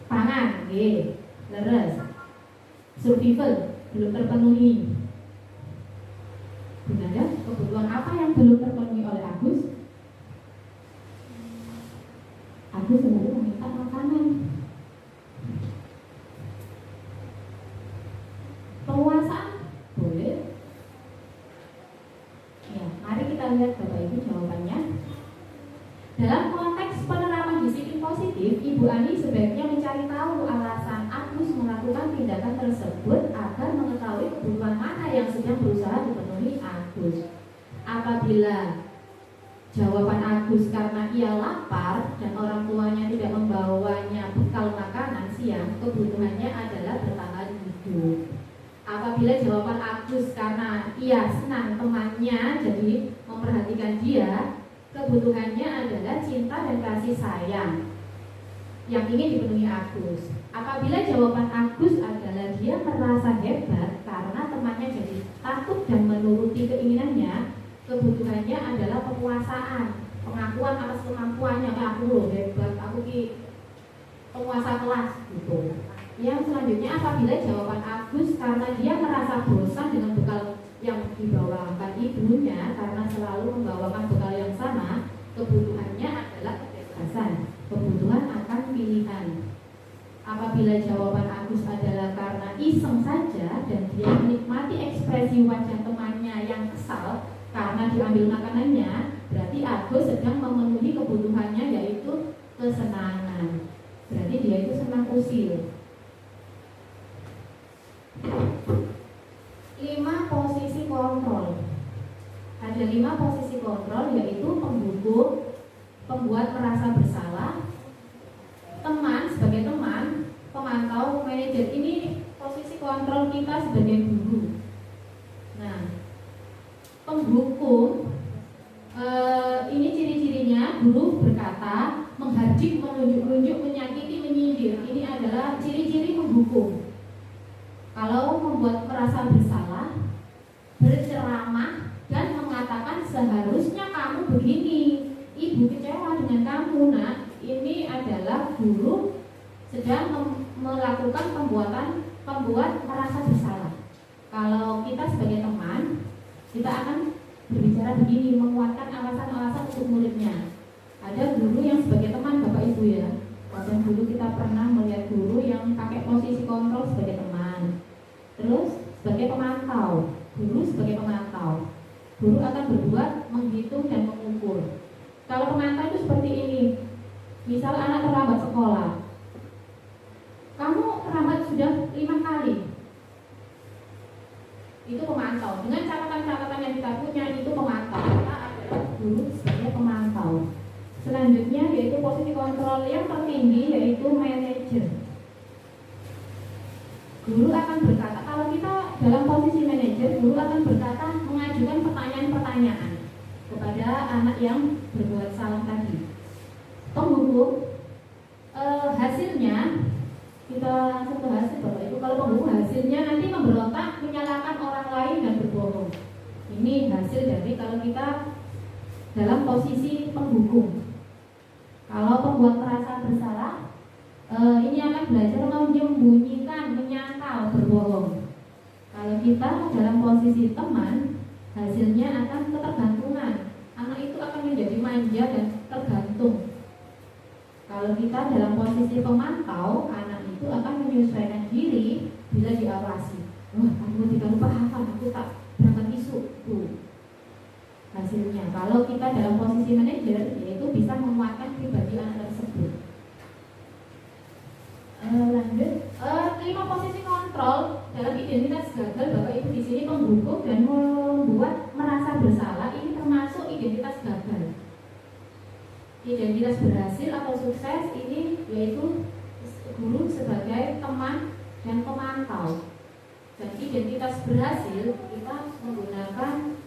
Pangan, leres. Survival belum terpenuhi. Gunanya kebutuhan apa yang belum terpenuhi oleh Agus? Agus selalu meminta makanan. Penguasaan boleh. Ya, mari kita lihat Bapak Ibu jawabannya. Dalam konteks penerapan disiplin positif, Ibu Ani sebaiknya mencari tahu alasan Agus melakukan tindakan tersebut agar mengetahui kebutuhan mana yang sedang berusaha dipenuhi Agus. Apabila jawaban Agus karena ia lapar dan orang tuanya tidak membawanya bekal makanan siang, kebutuhannya adalah bertahan hidup. Apabila jawaban Agus Agus karena ia senang temannya, jadi memperhatikan dia. Kebutuhannya adalah cinta dan kasih sayang yang ingin dipenuhi Agus. Apabila jawaban Agus adalah dia merasa hebat karena temannya jadi takut dan menuruti keinginannya, kebutuhannya adalah penguasaan, pengakuan atas kemampuannya. Aku loh hebat, aku penguasa kelas gitu. Yang selanjutnya, apabila jawaban Agus karena dia merasa bosan dengan bekal yang dibawakan ibunya karena selalu membawakan bekal yang sama, kebutuhannya adalah kebebasan, kebutuhan akan pilihan. Apabila jawaban Agus adalah karena iseng saja dan dia menikmati ekspresi wajah temannya yang kesal karena diambil makanannya, berarti Agus sedang memenuhi kebutuhannya, yaitu kesenangan. Berarti dia itu senang usil. 5 posisi kontrol. Ada 5 posisi kontrol, yaitu penghukum, pembuat merasa bersalah, teman sebagai teman, pemantau, manajer. Ini posisi kontrol kita sebagai guru. Nah, penghukum ini ciri-cirinya: guru berkata, menghardik, menunjuk-nunjuk, menyakiti, menyindir. Ini adalah ciri-ciri penghukum. Kalau membuat merasa bersalah, berceramah dan mengatakan seharusnya kamu begini, ibu kecewa dengan kamu. Nah, ini adalah guru sedang melakukan pembuat merasa bersalah. Kalau kita sebagai teman, kita akan berbicara begini, menguatkan alasan-alasan untuk muridnya. Ada guru yang sebagai teman, Bapak Ibu ya. Kadang dulu kita pernah melihat guru yang pakai posisi kontrol sebagai teman. Terus sebagai pemantau, guru sebagai pemantau. Guru akan berbuat menghitung dan mengukur. Kalau pemantau itu seperti ini. Misal anak terlambat sekolah, kamu terlambat sudah 5 kali. Itu pemantau. Dengan catatan-catatan yang kita punya, itu pemantau. Kita adalah guru sebagai pemantau. Selanjutnya yaitu posisi kontrol yang tertinggi, yaitu manajer. Guru akan berkata, kalau kita dalam posisi manajer, guru akan berkata, mengajukan pertanyaan-pertanyaan kepada anak yang berbuat salah tadi. Penghukum, hasilnya kita langsung ke hasil, Bapak Ibu. Kalau penghukum hasilnya nanti memberontak, menyalahkan orang lain dan berbohong. Ini hasil dari kalau kita dalam posisi penghukum. Kalau pembuat merasa bersalah, ini akan belajar menyembunyikan, menyangkal, berbohong. Kalau kita dalam posisi teman, hasilnya akan ketergantungan. Anak itu akan menjadi manja dan tergantung. Kalau kita dalam posisi pemantau, anak itu akan menyesuaikan diri bila diawasi. Wah, kamu tidak lupa hafal, aku tak berangkat isu. Tuh hasilnya. Kalau kita dalam posisi manajer, yaitu bisa menguatkan pribadi anak tersebut. Lanjut, 5 posisi kontrol dalam identitas gagal, Bapak Ibu di sini penghukum dan membuat merasa bersalah. Ini termasuk identitas gagal. Identitas berhasil atau sukses ini yaitu guru sebagai teman dan pemantau. Dan identitas berhasil kita menggunakan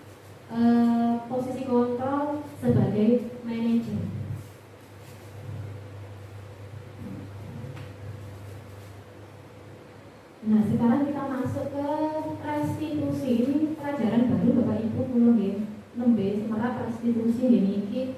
posisi kontrol sebagai manajer. Nah, sekarang kita masuk ke restitusi. Ini pelajaran baru Bapak Ibu kulo nggih. Nembe semerap restitusi niki.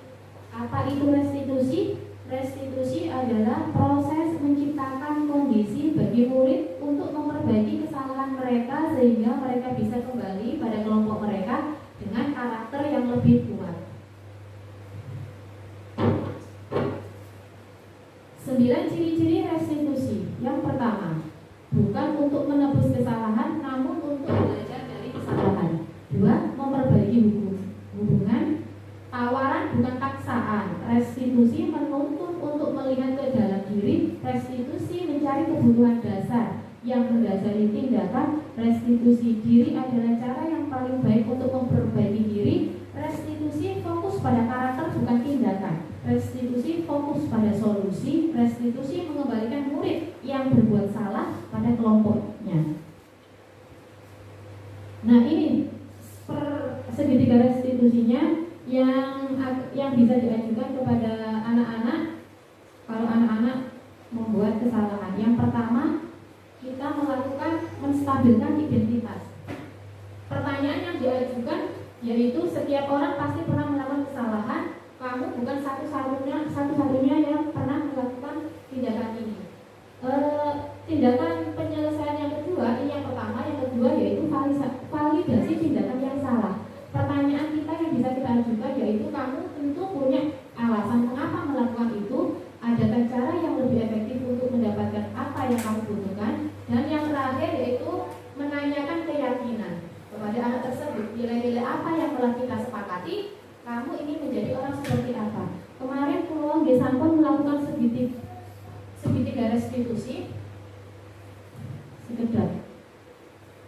Apa itu restitusi? Restitusi adalah proses menciptakan kondisi bagi murid untuk memperbaiki kesalahan mereka sehingga mereka bisa kembali pada kelompok mereka dengan karakter yang lebih kuat. 9 ciri-ciri restitusi. Yang pertama, bukan untuk menebus kesalahan, namun untuk belajar dari kesalahan. 2. Memperbaiki hubungan. Tawaran bukan paksaan. Restitusi menuntut untuk melihat ke dalam diri. Restitusi mencari kebutuhan dasar yang mendasari tindakan. Restitusi diri adalah cara yang paling baik untuk memperbaiki diri. Restitusi fokus pada karakter bukan tindakan. Restitusi fokus pada solusi. Restitusi mengembalikan murid yang berbuat salah pada kelompoknya. Nah, restitusinya yang bisa diajukan kepada anak-anak kalau anak-anak membuat kesalahan. Yang pertama, kita melakukan menstabilkan identitas. Pertanyaan yang diajukan yaitu setiap orang pasti pernah melakukan kesalahan. Kamu bukan satu-satunya yang pernah melakukan tindakan ini. Tindakan penyelesaian yang kedua, ini yang pertama, yang kedua yaitu validasi tindakan yang salah. Pertanyaan kita yang bisa kita ajukan yaitu kamu tentu punya alasan mengapa melakukan itu. Adakah cara yang lebih efektif untuk mendapatkan apa yang kamu butuhkan? Dan yang terakhir yaitu menanyakan keyakinan kepada anak tersebut. Nilai-nilai apa yang telah kita sepakati? Kamu ingin menjadi orang seperti apa? Kemarin Pulau Gesampun melakukan segitiga restitusi. Sekedar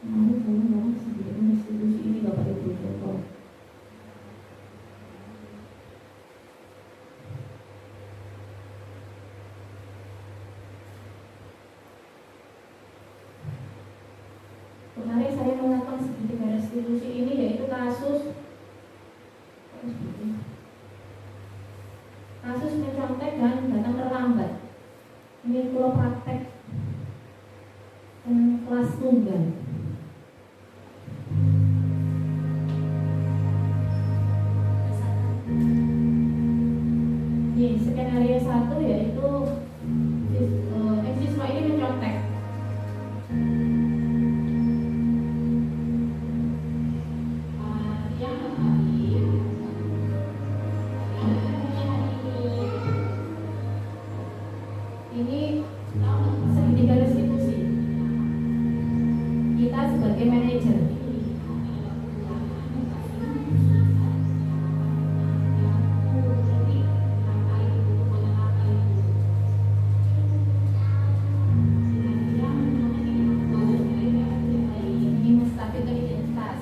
kemarin segitiga restitusi ini Bapak Ibu contoh. Kemarin saya melakukan segitiga restitusi ini yaitu kasus mencontek dan datang terlambat. Ini pulau praktek kelas tunggal. Ini skenario 1 yaitu siswa ini mencontek. Ini segitiga restitusi. Kita sebagai manajer. Ini menstabilkan identitas.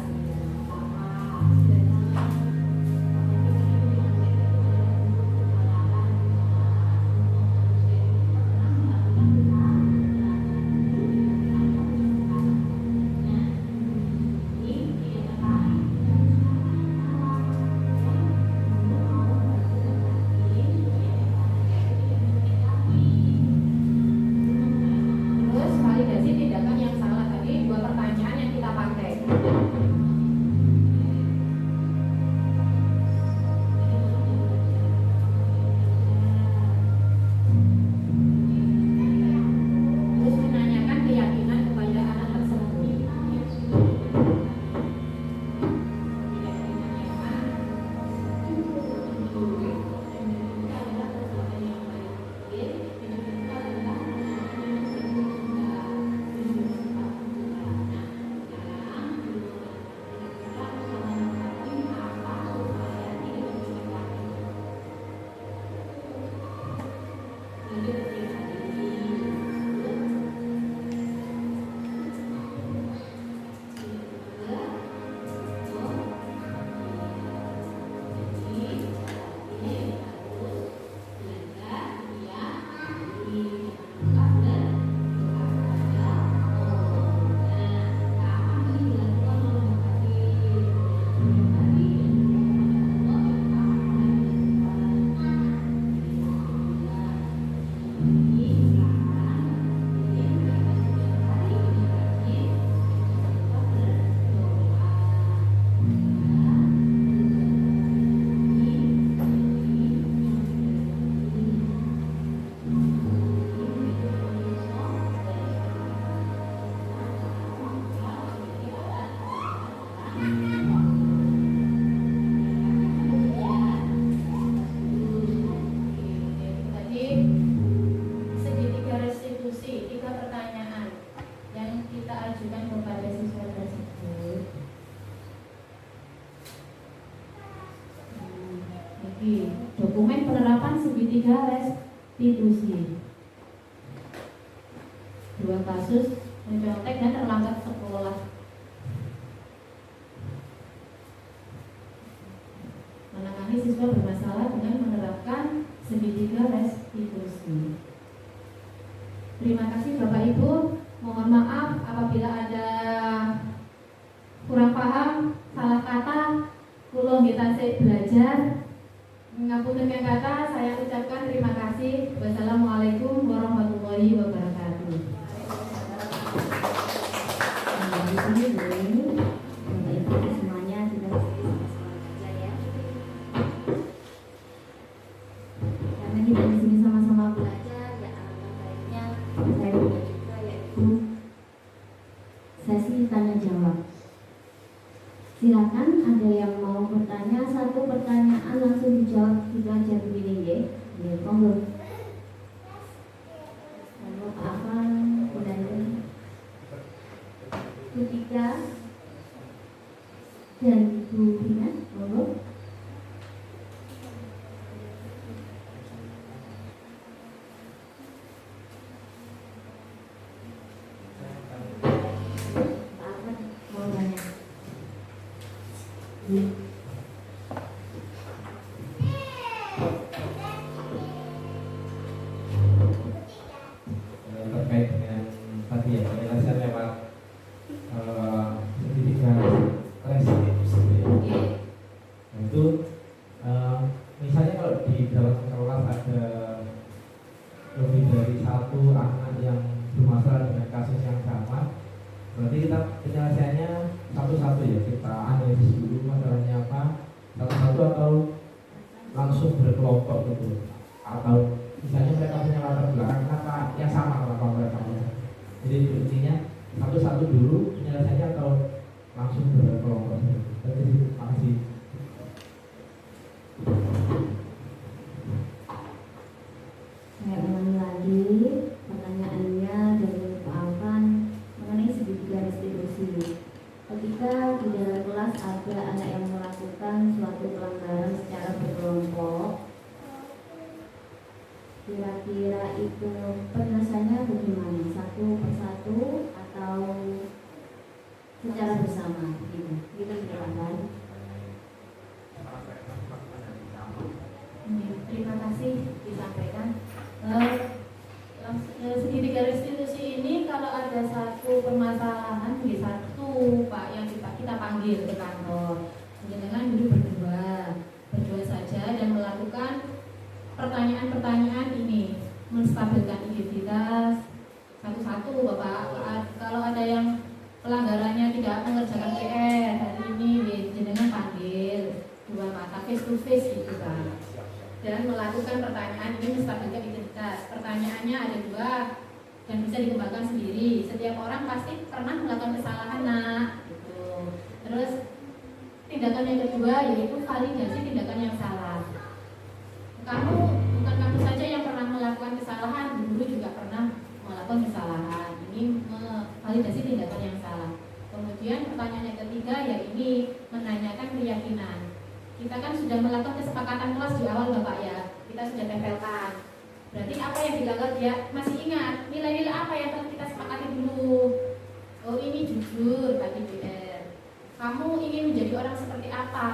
Terus validasi tindakan yang salah tadi, dua pertanyaan yang kita pakai. Terus menanyakan keyakinan kepada anak tersebut. Tadi segitiga restitusi, 3 pertanyaan yang kita ajukan kepada siswa tersebut. Ini dokumen penerapan segitiga restitusi. 2 kasus mencontek dan terlambat sekolah. Menangani siswa bermasalah dengan menerapkan segitiga restitusi. Terima kasih Bapak Ibu. Mohon maaf apabila ada kurang paham, salah kata, kula nggih Silakan ada yang mau bertanya, satu pertanyaan langsung dijawab di pelajar begini ya. Ya, monggo. Monggo Pak Afan, kemudian Bu Tika dan Bu Bina, monggo. Pak Afan mau tanya. Terkait dengan tadi ya penjelasan lewat sertifikat restitusi. Nah, itu misalnya kalau di dalam kelas ada lebih dari satu anak yang bermasalah dengan kasus yang sama, berarti kita penyelesaiannya satu-satu ya, kita analisis dulu masalahnya apa satu-satu atau langsung berkelompok gitu, atau misalnya mereka punya latar belakang apa yang sama kenapa mereka punya. Jadi intinya satu-satu dulu penyelesaiannya atau langsung berkelompok. Jadi makasih. Saya ulangi lagi pertanyaannya dari Pak Afan mengenai segitiga restitusi. Ketika di dalam kelas ada anak yang melakukan suatu pelanggaran secara berkelompok, kira-kira itu penyelesaiannya bagaimana? Satu persatu atau secara bersama? Gitu silakan. Terima kasih disampaikan. Segitiga restitusi ini kalau ada satu permasalahan di satu Pak yang kita panggil ke kantor, dengan duduk berdua saja dan melakukan pertanyaan-pertanyaan ini, menstabilkan identitas satu-satu Bapak. Kalau ada yang pelanggarannya tidak mengerjakan PR hari ini, jenengan panggil dua mata face to face gitu Pak. Dan melakukan pertanyaan ini menstabilkan identitas. Pertanyaannya ada dua dan bisa dikembangkan sendiri. Setiap orang pasti pernah melakukan kesalahan nak, gitu. Terus tindakan yang kedua yaitu validasi tindakan yang salah. Bukan kamu saja yang pernah melakukan kesalahan, guru juga pernah melakukan kesalahan. Ini validasi tindakan yang salah. Kemudian pertanyaan yang ketiga yaitu menanyakan keyakinan. Kita kan sudah melakukan kesepakatan kelas di awal Bapak ya, kita sudah tempelkan. Berarti apa yang dilanggar dia masih ingat, nilai-nilai apa yang telah kita sepakati dulu. Oh ini jujur tadi PR. Kamu ingin menjadi orang seperti apa?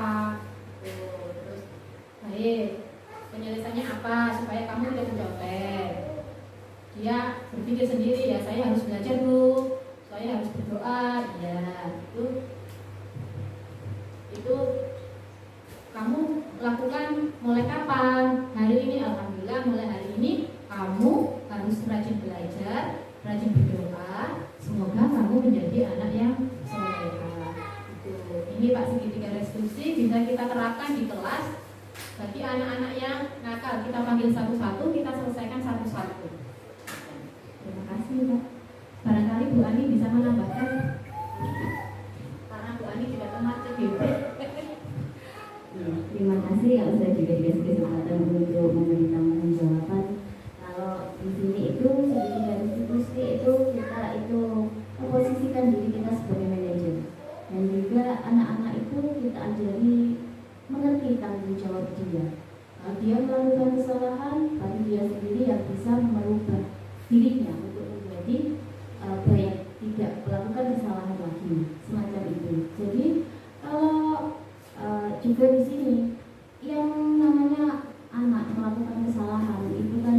Terus baik, penyelesaiannya apa supaya kamu tidak mencontek. Dia berpikir sendiri ya, saya harus belajar dulu, saya harus berdoa, ya itu kamu lakukan mulai kapan? Hari ini alhamdulillah mulai hari ini kamu harus rajin belajar, rajin berdoa. Semoga kamu menjadi anak yang soleha. Ini Pak segitiga restitusi bisa kita terapkan di kelas. Bagi anak-anak yang nakal kita panggil satu-satu, kita selesaikan satu-satu. Terima kasih Pak. Barangkali Bu Ani bisa menambahkan karena Bu Ani tidak pernah CGP. Terima kasih kalau saya juga dikasih kesempatan untuk memberi tambahan jawaban. Kalau di sini itu segitiga restitusi itu kita itu memposisikan diri kita sebagai manajer dan juga anak-anak itu kita ajari mengerti tanggung jawab dia. Kalau dia melakukan kesalahan, bagi dia sendiri yang bisa merubah dirinya untuk menjadi baik, tidak melakukan kesalahan lagi, semacam itu. Jadi kalau juga di sini yang namanya anak melakukan kesalahan itu kan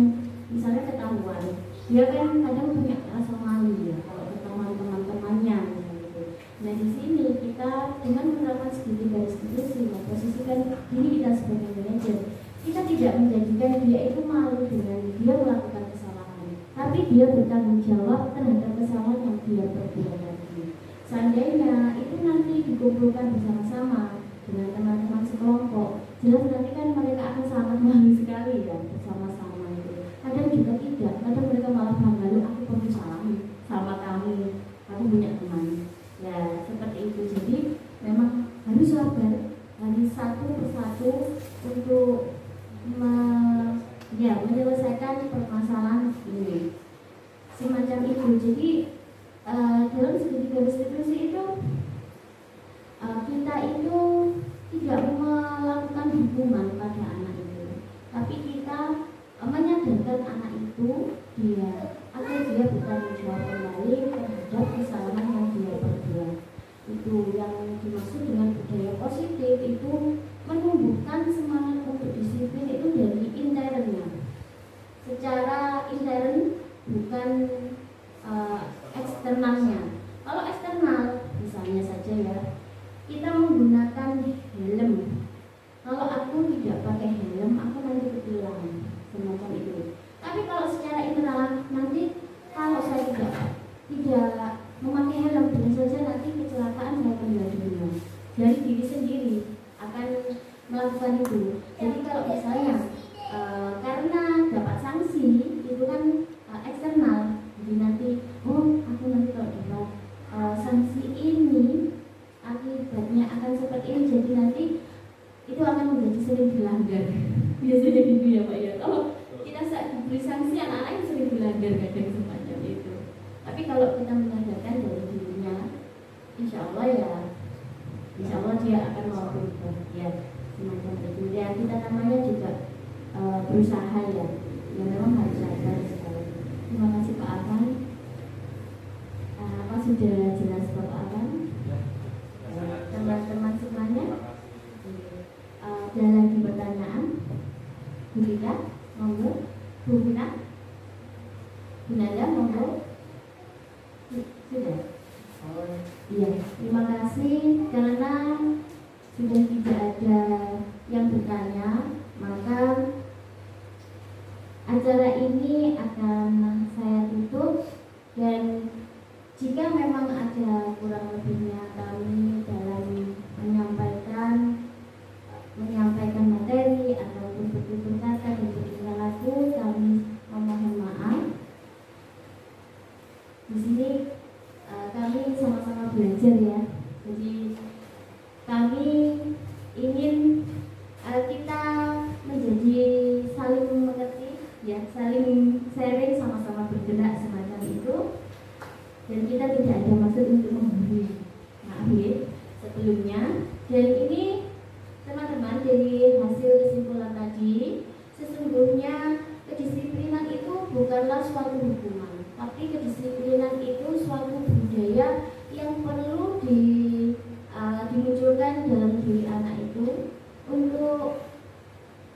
misalnya ketahuan, dia kan kadang punya rasa malu ya kalau ketemu teman-temannya gitu. Nah di sini kita dengan menerapkan segitiga restitusi memposisikan diri kita sebagai manajer, kita tidak menjadikan dia itu malu dengan dia melakukan kesalahan, tapi dia bertanggung jawab terhadap kesalahan yang dia perbuat tadi. Seandainya itu nanti dikumpulkan bersama-sama dengan teman-teman sekelompok, jelas nanti kan mereka akan sangat malu sekali ya bersama-sama itu. Kadang juga tidak, kadang mereka malah bangga, lu aku perlu salah sama kami, aku punya teman. Ya seperti itu. Jadi memang dia agar dia bertanggung jawab kembali terhadap kesalahan yang dia perbuat. Itu yang dimaksud dengan budaya positif, itu menumbuhkan semangat untuk disiplin itu dari internnya, secara intern, bukan eksternalnya. Kalau eksternal, misalnya saja ya, kita menggunakan helm. Kalau aku tidak pakai helm, aku nanti ketilang, semacam itu. Tapi kalau secara internal, nanti kalau saya tidak memakai helm, bisa saja nanti kecelakaan saya meninggal dunia. Dari diri sendiri akan melakukan itu. Jadi kalau misalnya karena dapat sanksi itu kan eksternal, jadi nanti aku nanti kalau dapat sanksi ini akibatnya akan seperti ini, jadi nanti itu akan menjadi sering dilanggar. Biasanya gitu ya Pak ya. Kalau kita saat diberi sanksi, anak-anak sering dilanggar kadang semacam itu. Tapi kalau kita menyadarkan dari dirinya, insya Allah dia akan mau berubah ya, semacam itu. Ya kita namanya juga berusaha ya memang harus sadar sekali. Terima kasih Pak Akan. Apa sudah jelas Bapak Akan? Teman-teman semuanya, ada lagi pertanyaan? Bu Rita, monggo. Bu Rita, Bu Nanda, monggo. Sudah? Iya, terima kasih karena sudah tidak ada yang bertanya, maka acara ini akan saya tutup. Dan jika memang ada kurang lebihnya kami dalam menyampaikan materi ataupun bertutur kata dan bertingkah laku, kami memohon maaf. Di sini kami sama-sama belajar ya. Jadi kami ingin kita menjadi saling mengerti ya, saling sharing, sama-sama bergerak semacam itu. Dan kita tidak ada maksud untuk menggurui, maaf ya sebelumnya. Dan ini teman-teman, dari hasil kesimpulan tadi, sesungguhnya kedisiplinan itu bukanlah suatu hukuman, tapi kedisiplinan itu suatu budaya yang perlu dimunculkan dalam diri anak itu untuk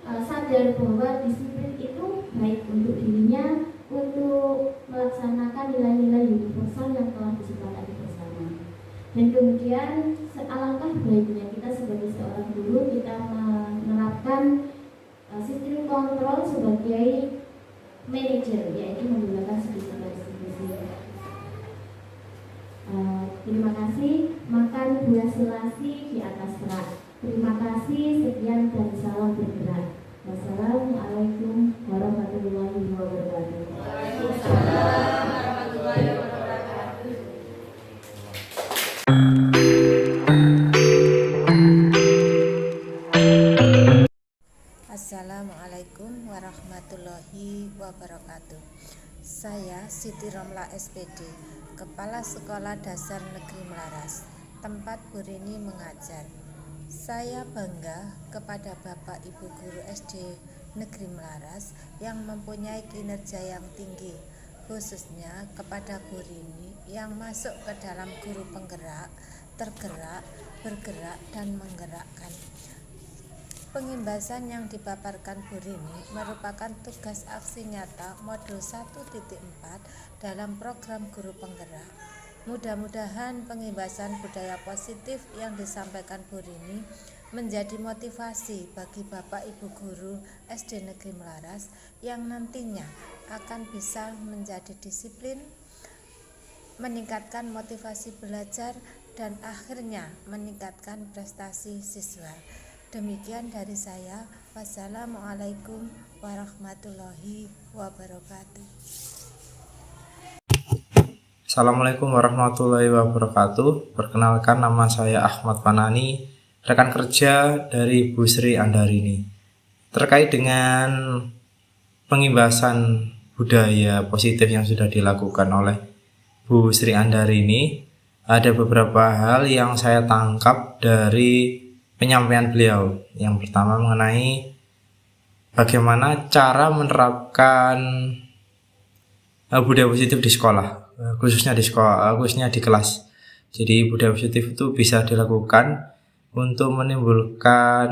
sadar bahwa disiplin itu baik untuk dirinya, untuk melaksanakan nilai-nilai universal yang telah disepakati bersama. Dan kemudian alangkah baiknya kita sebagai seorang guru, kita menerapkan sistem kontrol sebagai manajer, yaitu menggunakan studi. Terima kasih. Makan buah selasi di atas rak. Terima kasih. Sekian dan salam bergerak. Wassalamualaikum warahmatullahi wabarakatuh. Waalaikumsalam warahmatullahi wabarakatuh. Assalamualaikum warahmatullahi wabarakatuh. Saya Siti Romla SPD, Kepala Sekolah Dasar Negeri Melaras, tempat Bu Rini mengajar. Saya bangga kepada Bapak Ibu Guru SD Negeri Melaras yang mempunyai kinerja yang tinggi, khususnya kepada Bu Rini yang masuk ke dalam guru penggerak, tergerak, bergerak, dan menggerakkan. Pengimbasan yang dipaparkan Bu Rini merupakan tugas aksi nyata modul 1.4 dalam program guru penggerak. Mudah-mudahan pengimbasan budaya positif yang disampaikan Bu Rini menjadi motivasi bagi Bapak Ibu Guru SD Negeri Melaras yang nantinya akan bisa menjadi disiplin, meningkatkan motivasi belajar, dan akhirnya meningkatkan prestasi siswa. Demikian dari saya. Wassalamualaikum warahmatullahi wabarakatuh. Assalamualaikum warahmatullahi wabarakatuh. Perkenalkan, nama saya Ahmad Panani, rekan kerja dari Bu Sri Andarini. Terkait dengan pengimbasan budaya positif yang sudah dilakukan oleh Bu Sri Andarini, ada beberapa hal yang saya tangkap dari penyampaian beliau. Yang pertama mengenai bagaimana cara menerapkan budaya positif di sekolah, khususnya di kelas. Jadi budaya positif itu bisa dilakukan untuk menimbulkan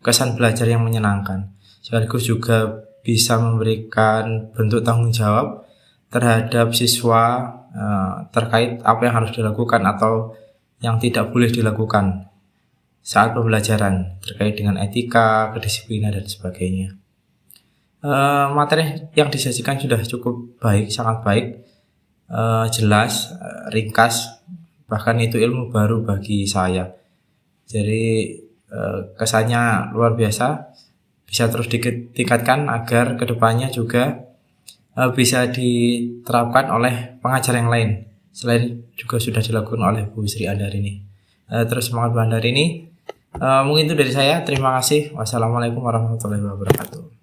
kesan belajar yang menyenangkan, sekaligus juga bisa memberikan bentuk tanggung jawab terhadap siswa terkait apa yang harus dilakukan atau yang tidak boleh dilakukan saat pembelajaran terkait dengan etika, kedisiplinan dan sebagainya. Materi yang disajikan sudah cukup baik, sangat baik, jelas, ringkas, bahkan itu ilmu baru bagi saya. Jadi kesannya luar biasa, bisa terus ditingkatkan agar kedepannya juga bisa diterapkan oleh pengajar yang lain. Selain juga sudah dilakukan oleh Bu Sri Andarini. Terus semangat Bu Andarini. Mungkin itu dari saya. Terima kasih. Wassalamualaikum warahmatullahi wabarakatuh.